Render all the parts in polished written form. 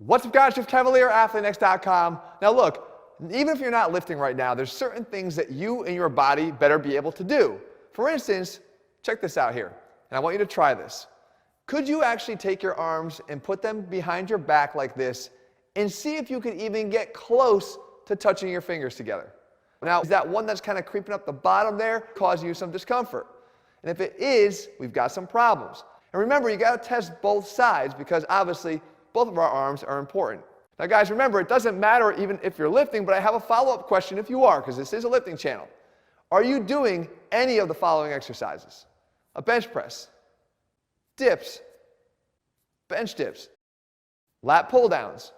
What's up, guys? Jeff Cavalier, ATHLEAN-X.com. Now look, even if you're not lifting right now, there's certain things that you and your body better be able to do. For instance, check this out here, and I want you to try this. Could you actually take your arms and put them behind your back like this and see if you could even get close to touching your fingers together? Now, is that one that's kind of creeping up the bottom there causing you some discomfort? And if it is, we've got some problems. And remember, you got to test both sides because obviously both of our arms are important. Now guys, remember, it doesn't matter even if you're lifting, but I have a follow-up question if you are, because this is a lifting channel. Are you doing any of the following exercises? A bench press, dips, bench dips, lat pull downs,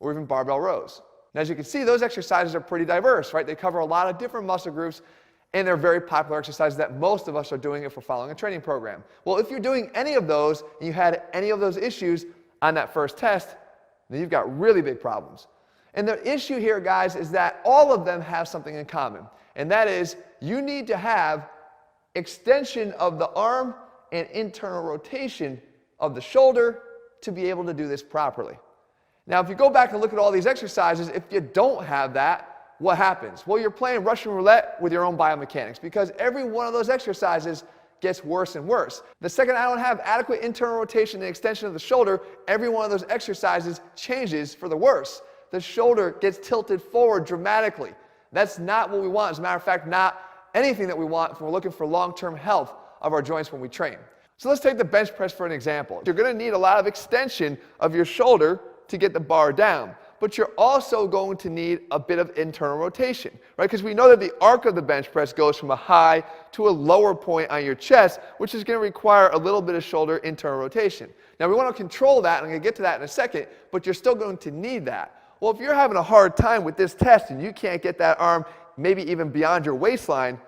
or even barbell rows? Now as you can see, those exercises are pretty diverse, right? They cover a lot of different muscle groups, and they're very popular exercises that most of us are doing if we're following a training program. Well, if you're doing any of those, and you had any of those issues on that first test, then you've got really big problems. And the issue here, guys, is that all of them have something in common. And that is, you need to have extension of the arm and internal rotation of the shoulder to be able to do this properly. Now, if you go back and look at all these exercises, if you don't have that, what happens? Well, you're playing Russian roulette with your own biomechanics because every one of those exercises gets worse and worse. The second I don't have adequate internal rotation and extension of the shoulder, every one of those exercises changes for the worse. The shoulder gets tilted forward dramatically. That's not what we want. As a matter of fact, not anything that we want if we're looking for long-term health of our joints when we train. So let's take the bench press for an example. You're going to need a lot of extension of your shoulder to get the bar down, but you're also going to need a bit of internal rotation, right? Because we know that the arc of the bench press goes from a high to a lower point on your chest, which is going to require a little bit of shoulder internal rotation. Now we want to control that, and I'm going to get to that in a second, but you're still going to need that. Well, if you're having a hard time with this test and you can't get that arm maybe even beyond your waistline,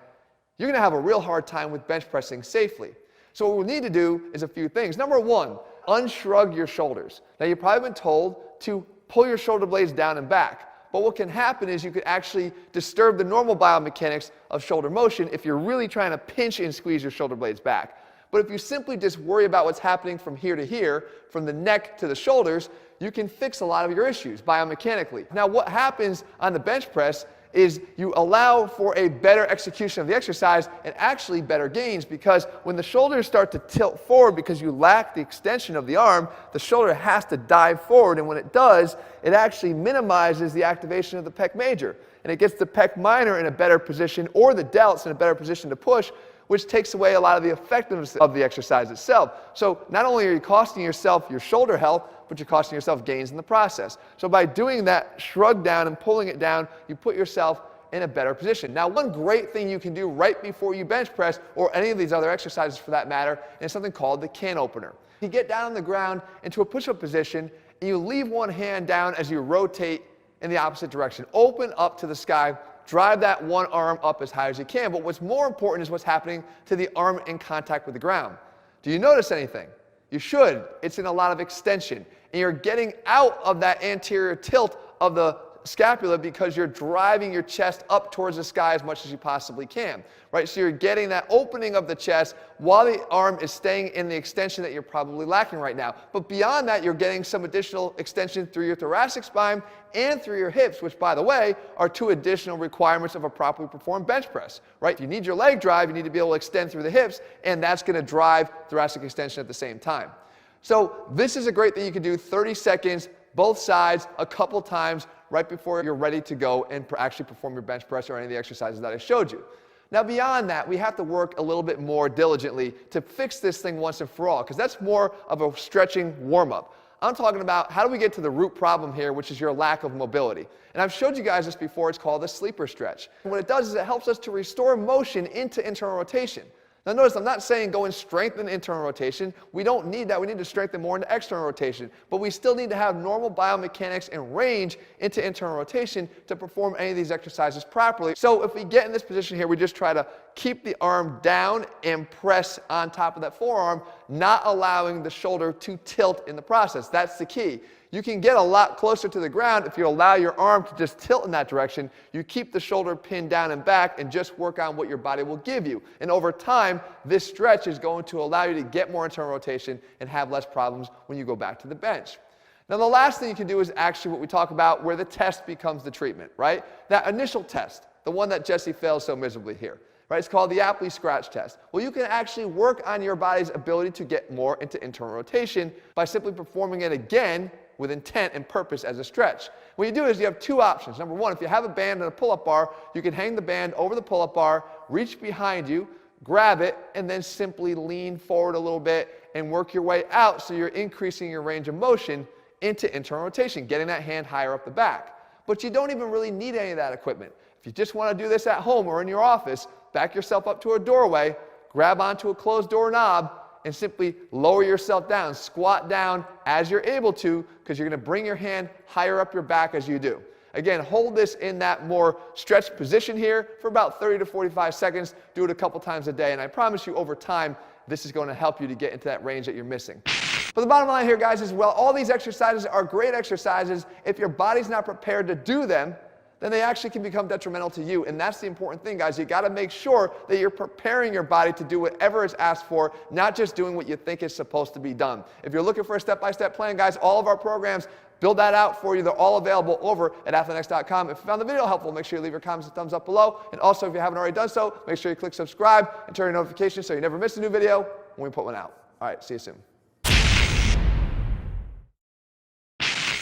you're going to have a real hard time with bench pressing safely. So what we need to do is a few things. Number one, unshrug your shoulders. Now you've probably been told to pull your shoulder blades down and back. But what can happen is you could actually disturb the normal biomechanics of shoulder motion if you're really trying to pinch and squeeze your shoulder blades back. But if you simply just worry about what's happening from here to here, from the neck to the shoulders, you can fix a lot of your issues biomechanically. Now what happens on the bench press is you allow for a better execution of the exercise and actually better gains, because when the shoulders start to tilt forward because you lack the extension of the arm, the shoulder has to dive forward, and when it does, it actually minimizes the activation of the pec major, and it gets the pec minor in a better position, or the delts in a better position to push, which takes away a lot of the effectiveness of the exercise itself. So not only are you costing yourself your shoulder health, but you're costing yourself gains in the process. So by doing that shrug down and pulling it down, you put yourself in a better position. Now, one great thing you can do right before you bench press, or any of these other exercises for that matter, is something called the can opener. You get down on the ground into a push-up position, and you leave one hand down as you rotate in the opposite direction. Open up to the sky. Drive that one arm up as high as you can. But what's more important is what's happening to the arm in contact with the ground. Do you notice anything? You should. It's in a lot of extension. And you're getting out of that anterior tilt of the scapula because you're driving your chest up towards the sky as much as you possibly can, right? So you're getting that opening of the chest while the arm is staying in the extension that you're probably lacking right now. But beyond that, you're getting some additional extension through your thoracic spine and through your hips, which, by the way, are two additional requirements of a properly performed bench press, right? If you need your leg drive, you need to be able to extend through the hips, and that's going to drive thoracic extension at the same time. So this is a great thing you can do 30 seconds, both sides, a couple times, right before you're ready to go and actually perform your bench press or any of the exercises that I showed you. Now beyond that, we have to work a little bit more diligently to fix this thing once and for all, because that's more of a stretching warm-up. I'm talking about how do we get to the root problem here, which is your lack of mobility. And I've showed you guys this before. It's called the sleeper stretch. And what it does is it helps us to restore motion into internal rotation. Now notice, I'm not saying go and strengthen internal rotation. We don't need that. We need to strengthen more into external rotation. But we still need to have normal biomechanics and range into internal rotation to perform any of these exercises properly. So if we get in this position here, we just try to keep the arm down and press on top of that forearm, not allowing the shoulder to tilt in the process. That's the key. You can get a lot closer to the ground if you allow your arm to just tilt in that direction. You keep the shoulder pinned down and back and just work on what your body will give you. And over time, this stretch is going to allow you to get more internal rotation and have less problems when you go back to the bench. Now, the last thing you can do is actually what we talk about where the test becomes the treatment, right? That initial test, the one that Jesse fails so miserably here, right? It's called the Apley Scratch Test. Well, you can actually work on your body's ability to get more into internal rotation by simply performing it again with intent and purpose as a stretch. What you do is you have two options. Number one, if you have a band and a pull-up bar, you can hang the band over the pull-up bar, reach behind you, grab it, and then simply lean forward a little bit and work your way out so you're increasing your range of motion into internal rotation, getting that hand higher up the back. But you don't even really need any of that equipment. If you just want to do this at home or in your office, back yourself up to a doorway, grab onto a closed door knob, and simply lower yourself down. Squat down as you're able to, because you're going to bring your hand higher up your back as you do. Again, hold this in that more stretched position here for about 30 to 45 seconds. Do it a couple times a day, and I promise you over time, this is going to help you to get into that range that you're missing. But the bottom line here, guys, is while all these exercises are great exercises, if your body's not prepared to do them, then they actually can become detrimental to you. And that's the important thing, guys. You got to make sure that you're preparing your body to do whatever is asked for, not just doing what you think is supposed to be done. If you're looking for a step-by-step plan, guys, all of our programs build that out for you. They're all available over at ATHLEAN-X.com. If you found the video helpful, make sure you leave your comments and thumbs up below. And also, if you haven't already done so, make sure you click subscribe and turn your notifications so you never miss a new video when we put one out. All right, see you soon.